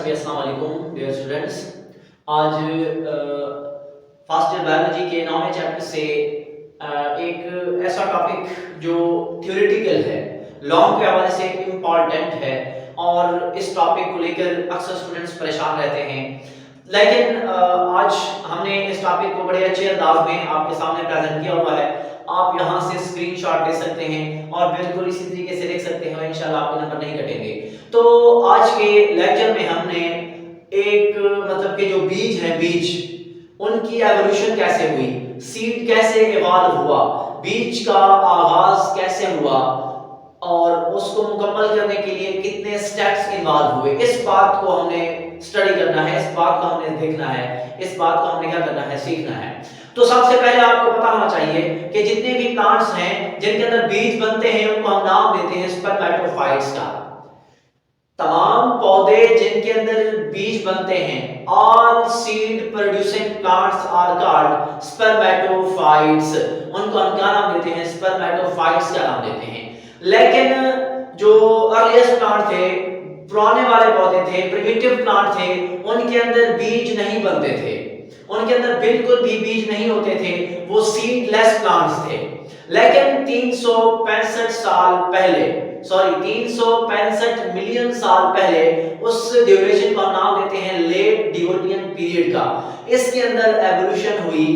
सभी अस्सलाम वालेकुम डियर स्टूडेंट्स। आज फर्स्ट ईयर बायोलॉजी के 9वें चैप्टर से एक ऐसा टॉपिक जो थ्योरेटिकल है, लॉन्ग के हवाले से इम्पॉर्टेंट है और इस टॉपिक को लेकर अक्सर स्टूडेंट्स परेशान रहते हैं। लेकिन आज हमने इस टॉपिक को बड़े अच्छे अंदाज में आपके सामने प्रेजेंट किया हुआ है। आप यहाँ से स्क्रीनशॉट ले सकते हैं और बिल्कुल इसी तरीके से लिख सकते हैं, इंशाल्लाह आपके नंबर नहीं कटेंगे। तो आज के लेक्चर में हमने एक मतलब के जो बीज है, बीज उनकी एवोल्यूशन कैसे हुई, सीड कैसे इवॉल्व हुआ, बीज का आगाज कैसे हुआ और उसको मुकम्मल करने के लिए कितने स्टेप्स इन्वॉल्व हुए, इस बात को हमने स्टडी करना है, इस बात को हमने देखना है, इस बात को हमने क्या करना है, सीखना है। तो सबसे पहले आपको पता होना चाहिए कि जितने भी प्लांट्स हैं जिनके अंदर बीज बनते हैं उनको हम नाम देते हैं स्पर्मेटोफाइट्स का। तमाम पौधे जिनके अंदर बीज बनते हैं, all seed producing plants are called spermatophytes. उनको हम क्या नाम देते हैं, स्पर्मेटोफाइट्स का नाम देते हैं। लेकिन जो अर्लीस्ट प्लांट थे, पुराने वाले पौधे थे, प्रिमिटिव प्लांट थे, उनके अंदर बीज नहीं बनते थे, उनके अंदर बिल्कुल भी बीज नहीं होते थे, वो सीडलेस प्लांट्स थे। लेकिन 365 साल पहले, 365 मिलियन साल पहले उस ड्यूरेशन का नाम देते हैं लेट डिवोनियन पीरियड का। इसके अंदर एवोल्यूशन हुई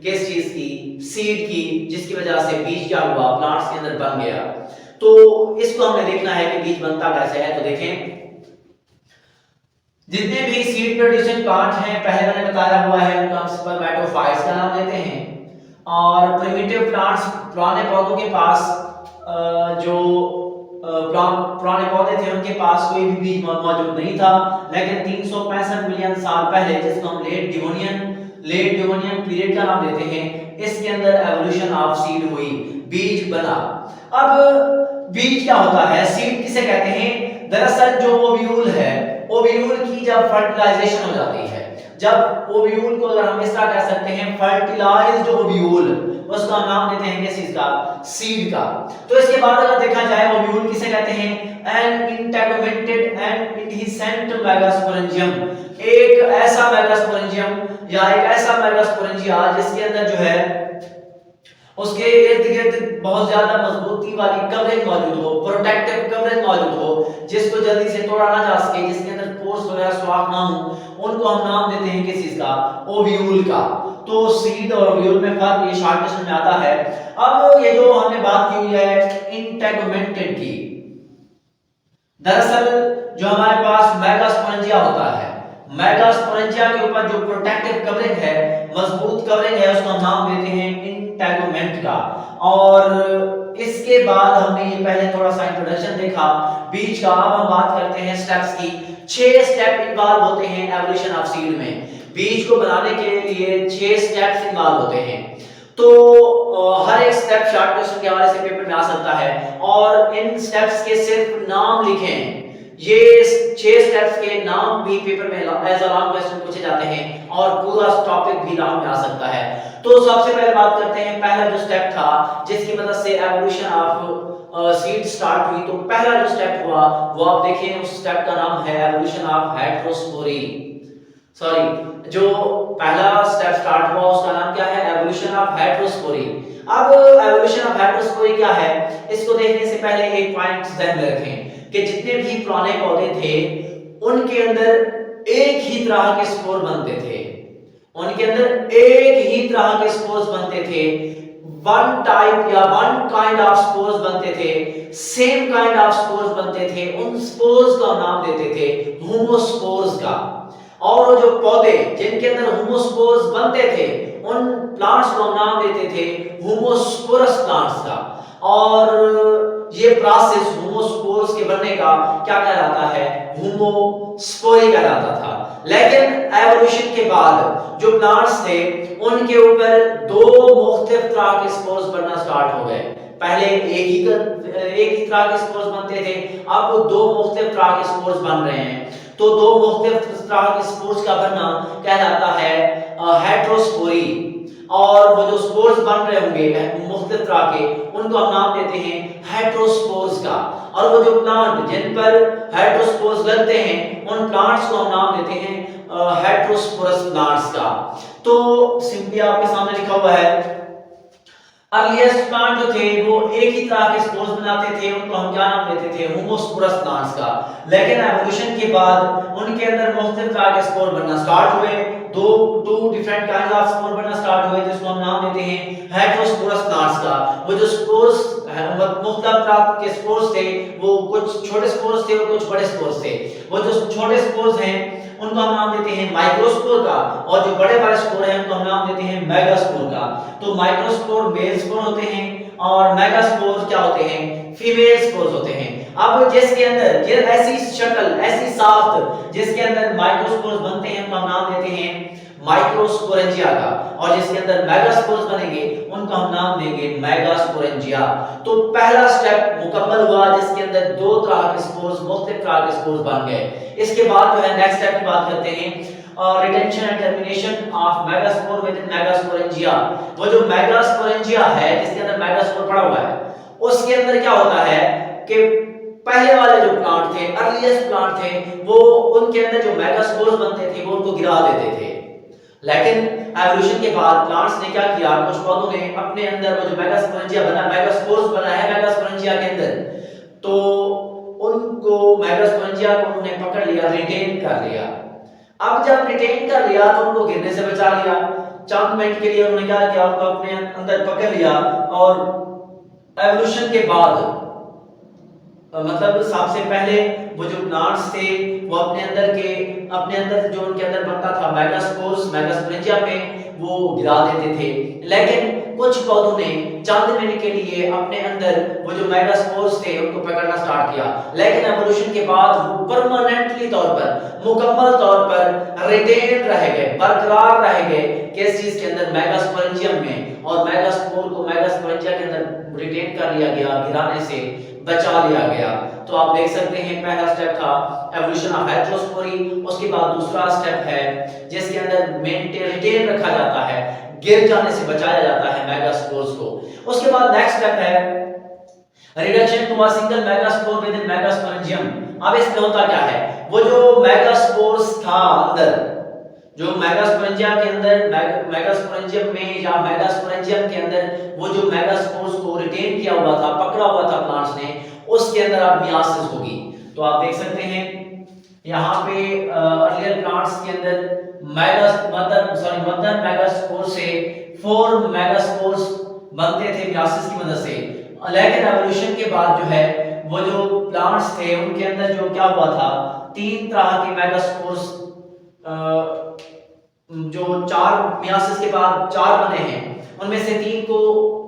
किस चीज की, सीड की, जिसकी वजह से बीज क्या हुआ, प्लांट्स के अंदर बन गया। तो इसको हमने देखना है कि बीज बनता कैसे है। तो देखें, जितने भी सीड प्रोड्यूसिंग प्लांट हैं पहले मैंने बताया हुआ है उनका हम स्पर्मेटोफाइट्स का नाम देते हैं। और प्रिमिटिव प्लांट्स, पुराने पौधों के पास जो पुराने पौधे थे उनके पास कोई भी बीज मौजूद नहीं था। लेकिन 365 मिलियन साल पहले, जिसको हम लेट डिवोनियन पीरियड का नाम देते हैं, इसके अंदर एवोल्यूशन ऑफ सीड हुई, बीज बना। अब बीज क्या होता है, सीड किसे कहते हैं? दरअसल जो ओव्यूल है, ओव्यूल की जब फर्टिलाइजेशन हो जाती है, जब ओव्यूल को अगर हम इस तरह कह सकते हैं फर्टिलाइज्ड ओव्यूल, उसका नाम देते हैं किस चीज का, सीड का। तो इसके बाद अगर देखा जाए ओव्यूल किसे कहते हैं, एन इंटेगुमेंटेड एंड इंडिसेंट मेगास्पोरेंजियम, एक ऐसा मेगास्पोरेंजियम या एक ऐसा मेगास्पोरेंजिया जिसके अंदर जो है उसके इर्द गिर्द बहुत ज्यादा मजबूती वाली कवरेज मौजूद हो, प्रोटेक्टिव कवरेज मौजूद हो, जिसको जल्दी से तोड़ा ना जा सके, जिसके अंदर पोर्स वगैरह सुराख ना हो, उनको हम नाम देते हैं किस चीज का, ओव्यूल का। तो सीड और ओव्यूल में फर्क ये शॉर्ट क्वेश्चन में आता है। अब ये जो हमने बात की हुई है इंटेगुमेंटेड की, दरअसल जो हमारे पास मेगास्पोरेंजिया होता है, मेगास्पोरेंजिया के ऊपर जो प्रोटेक्टिव कवरेज है, मजबूत कवरेज है, उसका नाम देते हैं इंटेगुमेंट का। और इसके बाद हमने ये पहले थोड़ा सा इंट्रोडक्शन देखा बीज का। अब हम बात करते हैं स्टेप्स की। 6 स्टेप इन्वॉल्व होते हैं एवोल्यूशन ऑफ सीड में। बीज को बनाने के लिए 6 स्टेप्स इन्वॉल्व होते हैं। तो हर एक स्टेप शॉर्ट क्वेश्चन के हवाले से पेपर में आ सकता है और इन स्टेप्स के सिर्फ नाम लिखें। ये 6 स्टेप्स के नाम भी पेपर में एज अ लॉन्ग क्वेश्चन पूछे जाते हैं और पूरा टॉपिक भी नाम में आ सकता है। तो सबसे पहले बात करते हैं पहला जो स्टेप था जिसकी मदद से एवोल्यूशन ऑफ सीड स्टार्ट हुई। तो पहला जो स्टेप हुआ वो आप देखें, उस स्टेप का नाम है एवोल्यूशन ऑफ हेटेरोस्पोरी। जो पहला स्टेप स्टार्ट हुआ उसका नाम क्या है, एवोल्यूशन ऑफ हेटेरोस्पोरी। अब एवोल्यूशन ऑफ हेटेरोस्पोरी क्या है, इसको देखने से पहले एक पॉइंट ध्यान में रखें कि जितने भी पुराने पौधे थे उनके अंदर एक ही तरह के स्पोर बनते थे, उनके अंदर एक ही तरह के स्पोर्स बनते थे, वन टाइप या वन काइंड ऑफ स्पोर्स बनते थे, सेम काइंड ऑफ स्पोर्स बनते थे। उन स्पोर्स का नाम देते थे होमोस्पोर्स का। और वो जो पौधे जिनके अंदर होमोस्पोर्स बनते थे उन प्लांट्स को नाम देते थे होमोस्पोरस प्लांट्स का। और ये प्रोसेस होमोस्पोर्स के बनने का क्या कहलाता है, होमोस्पोरी कहलाता था। लेकिन एवोल्यूशन के बाद जो प्लांट्स थे उनके ऊपर 2 मुख्तलिफ तरह के स्पोर्स बनना स्टार्ट हो गए। पहले एक ही तरह के स्पोर्स बनते थे, अब 2 मुख्तलिफ तरह के स्पोर्स बन रहे हैं। तो 2 मुख्तलिफ तरह के स्पोर्स का बनना कहलाता है हेटेरोस्पोरी। और वो जो स्पोर्स बन रहे होंगे मुख्तलिफ तरह के, उनको हम नाम देते हैं हेटेरोस्पोर्स का। और वो जो प्लांट जिन पर हेटेरोस्पोर्स लगते हैं उन प्लांट्स को हम नाम देते हैं हेटेरोस्पोरस प्लांट्स का। तो सिंपली आपके सामने लिखा हुआ है अर्लीस्ट प्लांट जो थे वो एक ही तरह के स्पोर्स बनाते थे, उनको हम क्या नाम देते थे होमोस्पोरस प्लांट्स का। लेकिन एवोल्यूशन के बाद उनके अंदर मुख्तलिफ तरह के स्पोर बनना स्टार्ट हुए, two different kind of spore बनना स्टार्ट हुए जिसको हम नाम देते हैं हेटेरोस्पोरस प्लांट्स का। वो जो स्पोर्स मुख्तलिफ तरह के स्पोर्स थे वो कुछ छोटे स्पोर्स थे और कुछ बड़े स्पोर्स थे। वो जो छोटे स्पोर्स हैं उनको हम नाम देते हैं माइक्रोस्पोर का, और जो बड़े बड़े स्पोर हैं उनको हम नाम देते हैं मेगास्पोर का। तो माइक्रोस्पोर मेल स्पोर होते हैं और मेगास्पोर क्या होते हैं फीमेल स्पोर्स होते हैं। अब जिसके अंदर ये ऐसी शक्ल ऐसी साख्त जिसके अंदर माइक्रोस्पोर्स बनते हैं उनको हम नाम देते हैं माइक्रोस्पोरेंजिया का, और जिसके अंदर मेगास्पोर्स बनेंगे उनको हम नाम देंगे मेगास्पोरेंजिया। तो पहला स्टेप मुकम्मल हुआ जिसके अंदर दो तरह के स्पोर्स मुख्तलिफ तरह के स्पोर्स बन गए। इसके बाद जो है नेक्स्ट स्टेप की बात करते हैं retention and termination of megaspore with in megasporangia. वो जो मेगास्पोरेंजिया है जिसके अंदर मेगास्पोर पड़ा हुआ है उसके अंदर क्या होता है कि पहले वाले जो प्लांट थे अर्लीस्ट प्लांट थे वो उनके अंदर जो मेगास्पोर्स बनते थे वो उनको गिरा देते थे। लेकिन एवोल्यूशन के बाद प्लांट्स ने क्या किया, कुछ पौधों ने अपने अंदर वो जो मेगास्पोरेंजिया बना मेगास्पोर्स बना है मेगास्पोरेंजिया के अंदर, तो उनको मेगास्पोरेंजिया को उन्होंने पकड़ लिया, रिटेन कर लिया। अब जब रिटेन कर लिया तो उनको गिरने से बचा लिया। चंद मिनट के लिए उन्होंने क्या किया, उनको अपने अंदर पकड़ लिया और एवोल्यूशन के बाद मतलब सबसे पहले वो जो प्लांट्स थे वो अपने अंदर जो उनके अंदर बनता था मेगास्पोर्स मेगास्पोरेंजिया में वो गिरा देते थे। लेकिन कुछ पौधों ने चंद मिनट के लिए अपने अंदर वो जो मेगास्पोर्स थे उनको पकड़ना स्टार्ट किया। लेकिन एवोल्यूशन के बाद वो परमानेंटली तौर पर मुकम्मल तौर पर रिटेन रह गए, बरकरार रह गए किस चीज के अंदर मेगास्पोरेंजियम में, और मेगास्पोर को मेगास्पोरेंजिया के अंदर रिटेन कर लिया गया, गिराने से बचा लिया गया। तो आप देख सकते हैं पहला स्टेप था एवोल्यूशन ऑफ हेटेरोस्पोरी, उसके बाद दूसरा स्टेप है जिसके अंदर मेंटेन रिटेन रखा जाता है, गिर जाने से बचाया जाता है मेगास्पोर्स को। उसके बाद नेक्स्ट स्टेप है reduction to a single megaspore within megasporangium. अब इसमें होता क्या है, वो जो मेगास्पोर्स था अंदर जो मेगास्पोरेंजिया के अंदर मेगास्पोरेंजियम में या मेगास्पोरेंजियम के अंदर वो जो मेगास्पोर्स को रिटेन किया हुआ था, पकड़ा हुआ था प्लांट्स ने, उसके अंदर अब मियासिस होगी। तो आप देख सकते हैं यहाँ पे अर्लियर प्लांट्स के अंदर मदर मेगास्पोर से 4 मेगास्पोर्स बनते थे मियासिस की मदद से। लेकिन एवोल्यूशन के बाद जो है वो जो प्लांट्स थे उनके अंदर जो क्या हुआ था, 3 तरह के मेगास्पोर्स जो 4 मियासिस के बाद 4 बने हैं उनमें से 3 को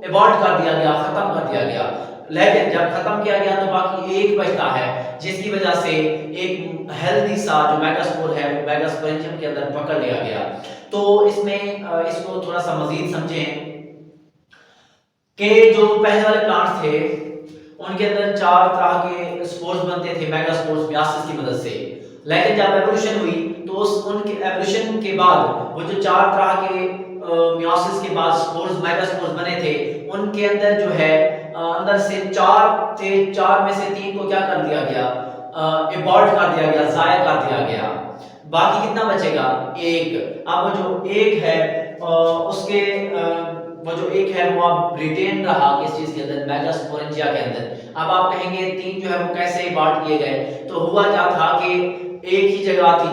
एबॉर्ट कर दिया गया, खत्म कर दिया गया। लेकिन जब खत्म किया गया तो बाकी एक बचता है जिसकी वजह से एक हेल्दी सा जो मेगास्पोर है वो मेगास्पोरेंजियम के अंदर पकड़ लिया गया। तो इसमें इसको थोड़ा सा मजीद समझें कि जो पहले वाले प्लांट्स थे उनके अंदर 4 तरह के स्पोर्स बनते थे मेगास्पोर्स मियासिस की मदद से। लेकिन जब एवोल्यूशन हुई तो उनके एवोल्यूशन के बाद वो जो 4 तरह के मियोसिस के बाद स्पोर्स मेगास्पोर्स बने थे उनके अंदर जो है अंदर से 4 में से 3 को क्या कर दिया गया, एबॉर्ट कर दिया गया, जाया कर दिया गया। बाकी कितना बचेगा, 1। अब वो जो 1 है उसके वो जो 1 है वो अब रिटेन रहा किस चीज के अंदर, मेगास्पोरेंजिया के अंदर। अब आप कहेंगे 3 जो है वो कैसे बांट किए गए, तो हुआ क्या था कि एक ही जगह थी,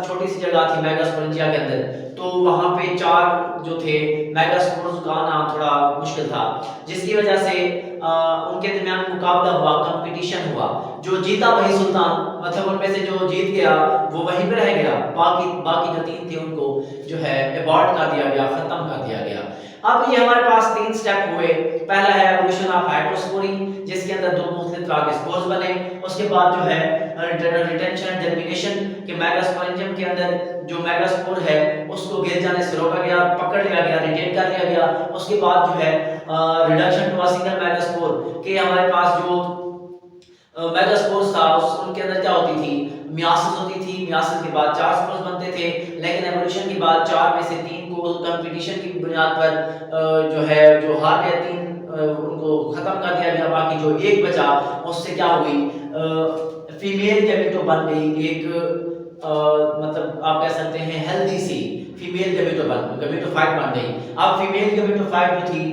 छोटी सी जगह थी मेगास्पोरेंजिया के अंदर, तो वहां पे 4 जो थे मेगास्पोर्स का आना थोड़ा मुश्किल था, जिसकी वजह से उनके दरमियान मुकाबला हुआ, कंपटीशन हुआ। जो जीता वही सुल्तान, मतलब उनमें से जो जीत गया वो वहीं पे रह गया, बाकी जो 3 थे उनको जो है एबॉर्ट कर दिया गया, खत्म कर दिया गया। अब ये हमारे पास 3 स्टेप हुए। पहला है एवोल्यूशन ऑफ हेटेरोस्पोरी जिसके अंदर 2 मुख्तलिफ तरह के स्पोर्स बने। उसके बाद जो है रिटेंशन जर्मिनेशन के मेगास्पोरेंजियम के अंदर जो मेगास्पोर है उसको गिर जाने से रोका गया, पकड़ लिया गया, रिटेन कर लिया गया। उसके बाद जो है reduction to a single megaspore के हमारे पास जो मेगास्पोर्स था उनके अंदर क्या होती थी, मियासिस होती थी। मियासिस के बाद 4 स्पोर्स बनते थे, लेकिन एवोल्यूशन के बाद 4 में से 3 को कंपटीशन की बुनियाद पर जो है जो हार गए 3 उनको खत्म कर दिया गया, बाकी जो एक बचा उससे क्या हुई, फीमेल गैमेटो बन गई, एक मतलब आप कह सकते हैं हेल्दी सी फीमेल गैमेटोफाइट बन गई। अब फीमेल गैमेटोफाइट जो थी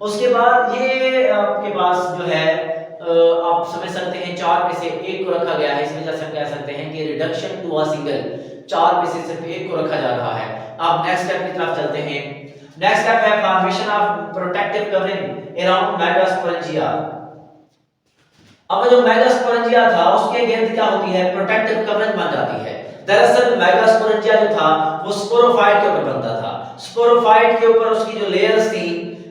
उसके बाद ये आपके पास जो है आप समझ सकते हैं 4 में से 1 को रखा गया है, इस वजह से हम कह सकते हैं कि रिडक्शन टू अ सिंगल, 4 में से सिर्फ 1 को रखा जा रहा है। अब नेक्स्ट स्टेप की तरफ चलते हैं। नेक्स्ट स्टेप है formation of protective covering around megasporangia. अब जो मेगास्पोरेंजिया था उसके गिर्द क्या होती है, प्रोटेक्टिव कवरिंग बन जाती है। दरअसल मेगास्पोरेंजिया जो था वो स्पोरोफाइट के ऊपर बनता था। स्पोरोफाइट के ऊपर उसकी जो लेयर्स थी,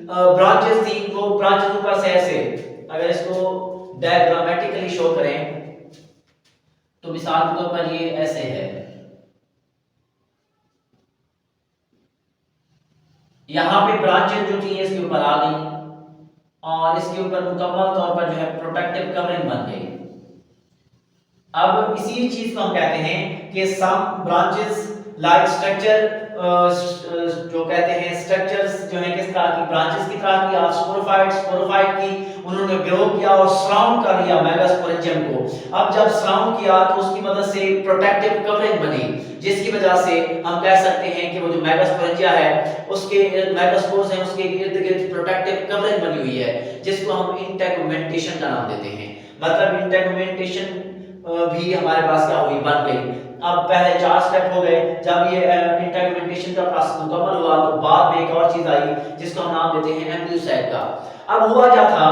ब्रांचेस थी, वो ब्रांचेस ऊपर से ऐसे, अगर इसको डायग्रामेटिकली शो करें तो मिसाल के तौर पर ये ऐसे है, यहां पे ब्रांचेस जो थी इसके ऊपर आ गई और इसके ऊपर मुकम्मल तौर पर जो है प्रोटेक्टिव कवरिंग बन गई। अब इसी चीज को हम कहते हैं कि सम ब्रांचेस लाइक स्ट्रक्चर, जो कहते हैं स्ट्रक्चर्स जो है किस तरह की, ब्रांचेस की तरह की, स्पोरोफाइट की उन्होंने ग्रो किया और सराउंड कर लिया मेगास्पोरेंजियम को। अब जब सराउंड किया तो उसकी मदद से प्रोटेक्टिव कवरिंग बनी, जिसकी वजह से हम कह सकते हैं कि वो जो मेगास्पोरेंजिया है उसके मेगास्पोर्स हैं उसके इर्द गिर्द प्रोटेक्टिव कवरिंग बनी हुई है, जिसको हम इंटेगुमेंटेशन का नाम देते हैं। मतलब इंटेगुमेंटेशन भी हमारे पास क्या हुई, बन गई। अब पहले 4 स्टेप हो गए, जब ये इंटेगुमेंटेशन का प्रोसेस मुकम्मल हुआ तो बाद में एक और चीज आई जिसको हम नाम देते हैं एम्ब्रियोसाइट का। अब हुआ क्या था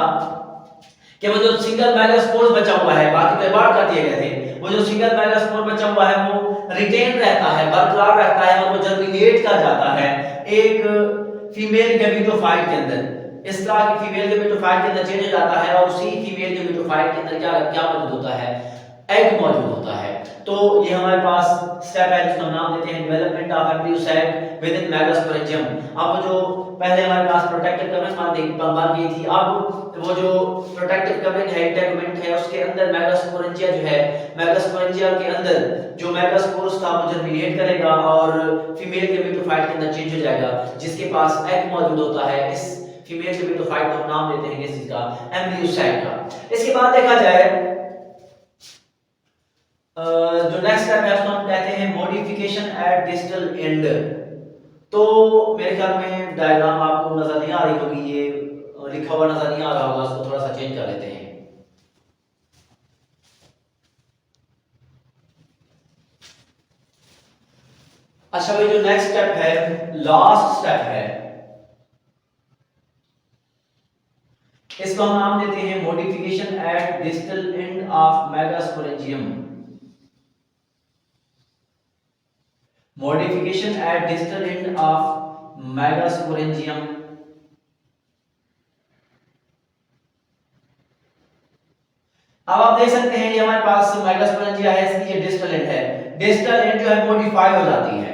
कि वो जो सिंगल मेगास्पोर बचा हुआ है, बाकी तो एबार्ट कर दिए गए थे, वो जो सिंगल मेगास्पोर बचा हुआ है वो रिटेन रहता है, बरकरार रहता है और वो जर्मिनेट कर जाता है एक फीमेल गैमेटोफाइट के अंदर। इस तरह की फीमेल गैमेटोफाइट के अंदर चेंज हो जाता है और उसी फीमेल गैमेटोफाइट के अंदर क्या मौजूद होता है, एग मौजूद होता है। तो ये हमारे पास स्टेप है जिसका नाम देते हैं development of embryo sac within megasporangium. अब जो पहले हमारे पास प्रोटेक्टिव कवरिंग बन गई थी, अब वो जो प्रोटेक्टिव कवरिंग है, इंटेगुमेंट है, उसके अंदर मेगास्पोरेंजिया जो है, मेगास्पोरेंजिया के अंदर जो मेगास्पोर्स था वो जर्मिनेट करेगा और फीमेल गैमेटोफाइट के अंदर चेंज हो जाएगा, जिसके पास एग मौजूद होता है। इस फीमेल गैमेटोफाइट को हम नाम देते हैं किस चीज का, एम्ब्रियोसाइट का। इसके बाद देखा जाए जो नेक्स्ट स्टेप है उसको हम कहते हैं मॉडिफिकेशन एट डिस्टल एंड। तो मेरे ख्याल में डायग्राम आपको नजर नहीं आ रही होगी, ये लिखा हुआ नजर नहीं आ रहा होगा, उसको थोड़ा सा चेंज कर लेते हैं। अच्छा भाई, जो नेक्स्ट स्टेप है, लास्ट स्टेप है, इसको हम नाम देते हैं modification at distal end of megasporangium. Modification at distal end of megasporangium. अब आप देख सकते हैं ये हमारे पास मेगास्पोरेंजिया है, इसकी ये डिस्टल एंड है। डिस्टल एंड जो है मॉडिफाई हो जाती है,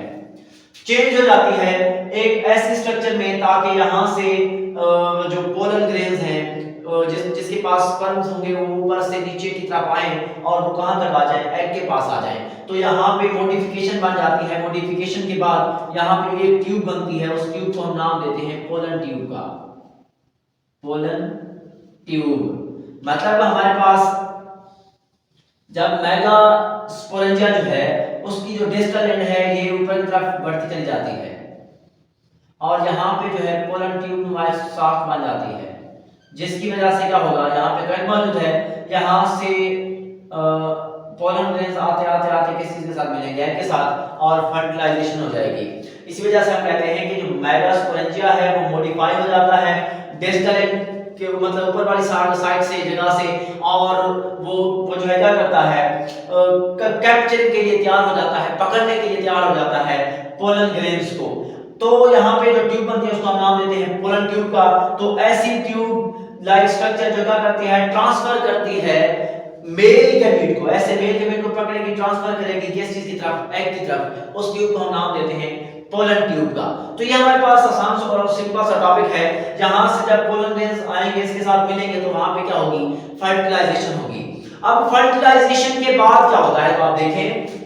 चेंज हो जाती है एक ऐसे स्ट्रक्चर में ताकि यहां से जो पोलन ग्रेन्स हैं जिसके पास स्पर्म्स होंगे वो ऊपर से नीचे की तरफ आए और वो कहां तक आ जाए, एग के पास आ जाए। तो यहाँ पे मॉडिफिकेशन बन जाती है। मॉडिफिकेशन के बाद यहाँ पे एक ट्यूब बनती है, उस ट्यूब को हम नाम देते हैं पोलन ट्यूब का, पोलन ट्यूब। मतलब हमारे पास जब मेगास्पोरेंजिया जो है उसकी जो डिस्टल एंड है ये ऊपर की तरफ बढ़ती चली जाती है और यहाँ पे जो है पोलन ट्यूब हमारे साथ बन जाती है, जिसकी वजह से क्या होगा, यहाँ पे एग मौजूद है, यहाँ से पोलन ग्रेन्स आते आते आते किस चीज के साथ मिलेंगे, एग के साथ, और फर्टिलाइजेशन हो जाएगी। इसी वजह से हम कहते हैं कि जो मेगास्पोरेंजिया है वो मॉडिफाई हो जाता है डिस्टल एंड के मतलब ऊपर वाली साइड से जगह से, और वो जो है क्या करता है, कैप्चर के लिए तैयार हो जाता है, पकड़ने के लिए तैयार हो जाता है पोलन ग्रेन्स को। तो यहाँ पे जो ट्यूब बनती है उसको हम नाम देते हैं पोलन ट्यूब का। तो ऐसी ट्यूब लाइक स्ट्रक्चर जो क्या करती है, ट्रांसफर करती है मेल गैमेट को, ऐसे मेल गैमेट को पकड़ेगी, ट्रांसफर करेगी किस चीज की तरफ, एग की तरफ। उस ट्यूब को हम नाम देते हैं पोलन ट्यूब का। तो ये हमारे पास आसान और सिंपल सा टॉपिक है, जहां से जब पोलन ग्रेन्स आएंगे इसके साथ मिलेंगे तो वहां पे क्या होगी, फर्टिलाइजेशन होगी। अब फर्टिलाइजेशन के बाद क्या होता है, तो आप देखें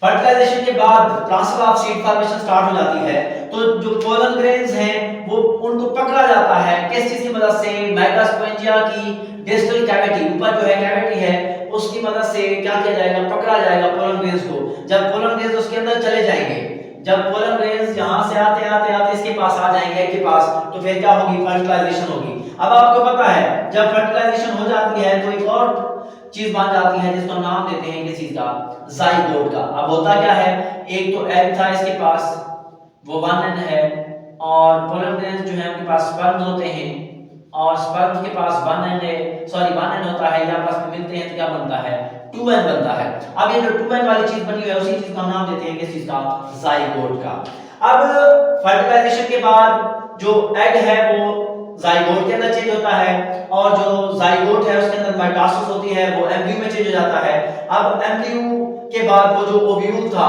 फर्टिलाइजेशन के बाद transfer of seed formation start हो जाती है। तो जो पोलन ग्रेन्स हैं वो उनको पकड़ा जाता है किस चीज की मदद से, माइकोस्पोरेंजिया की डिस्टल कैविटी, ऊपर जो है कैविटी है उसकी मदद से क्या किया जाएगा, पकड़ा जाएगा पोलन ग्रेन्स को। जब पोलन ग्रेन्स उसके अंदर चले जाएंगे, जब पोलन ग्रेन्स यहां से आते आते आते इसके पास आ जाएंगे के पास, तो फिर क्या होगी, फर्टिलाइजेशन होगी। अब आपको पता है जब फर्टिलाइजेशन हो जाती है तो एक और चीज बन जाती है जिसको नाम देते हैं किस चीज का, जाइगोट का। अब होता क्या है, एक तो एग था इसके पास, वो 1 एन है, और पोलन ग्रेन्स जो है उनके पास स्पर्म्स होते हैं, और स्पर्म्स के पास 1 एन है, सॉरी 1 एन होता है, यहाँ पास में मिलते हैं तो क्या बनता है, 2 एन बनता है। अब ये जो 2 एन वाली चीज बनी हुई है उसी चीज का नाम देते हैं किस चीज का, जाइगोट का। अब फर्टिलाइजेशन के बाद जो एग है वो जाइगोट के अंदर चेंज होता है, और जो जाइगोट है उसके अंदर माइटोसिस होती है, वो एम्ब्रियो में चेंज हो जाता है। अब एम्ब्रियो के बाद वो जो ओव्यूल था,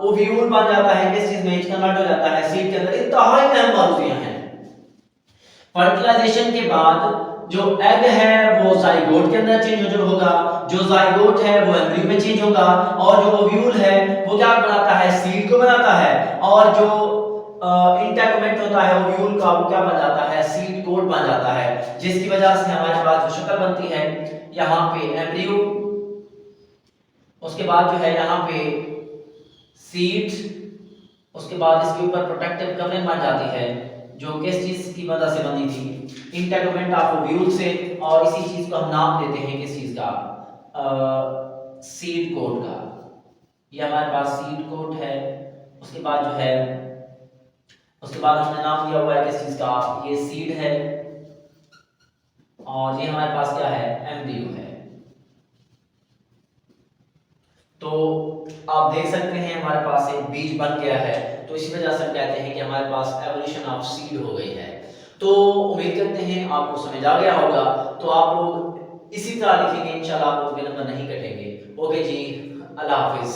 ओव्यूल बन जाता है किस चीज में, कन्वर्ट हो जाता है सीड के अंदर। इंतहाई अहम बातें हैं। फर्टिलाइजेशन के बाद जो एग है वो जाइगोट के अंदर चेंज होगा, जो जाइगोट है वो एम्ब्रियो में चेंज होगा, और जो ओव्यूल है वो क्या बनाता है, सीड को बनाता है, और जो इंटेगुमेंट होता है ओव्यूल का वो क्या बन जाता है, सीड कोट बन जाता है, जिसकी वजह से हमारे पास जो शक्ल बनती है यहाँ पे एम्ब्रियो, उसके बाद जो है यहाँ पे सीड, उसके बाद इसके ऊपर प्रोटेक्टिव कवरिंग बन जाती है जो किस चीज की मदद से बनी थी, इंटेगुमेंट ऑफ ओव्यूल से, और इसी चीज को हम नाम देते हैं किस चीज का, सीड कोट का। ये हमारे पास सीड कोट है। उसके बाद जो है, उसके बाद हमने नाम दिया हुआ है किस चीज का, ये सीड है, और ये हमारे पास क्या है, एम्ब्रियो है। तो आप देख सकते हैं हमारे पास एक बीज बन गया है, तो इसी वजह से हम कहते हैं कि हमारे पास एवोल्यूशन ऑफ सीड हो गई है। तो उम्मीद करते हैं आपको समझ आ गया होगा। तो आप लोग इसी तरह लिखेंगे, इंशाल्लाह आप लोग के नंबर नहीं कटेंगे। ओके जी, अल्लाह हाफिज।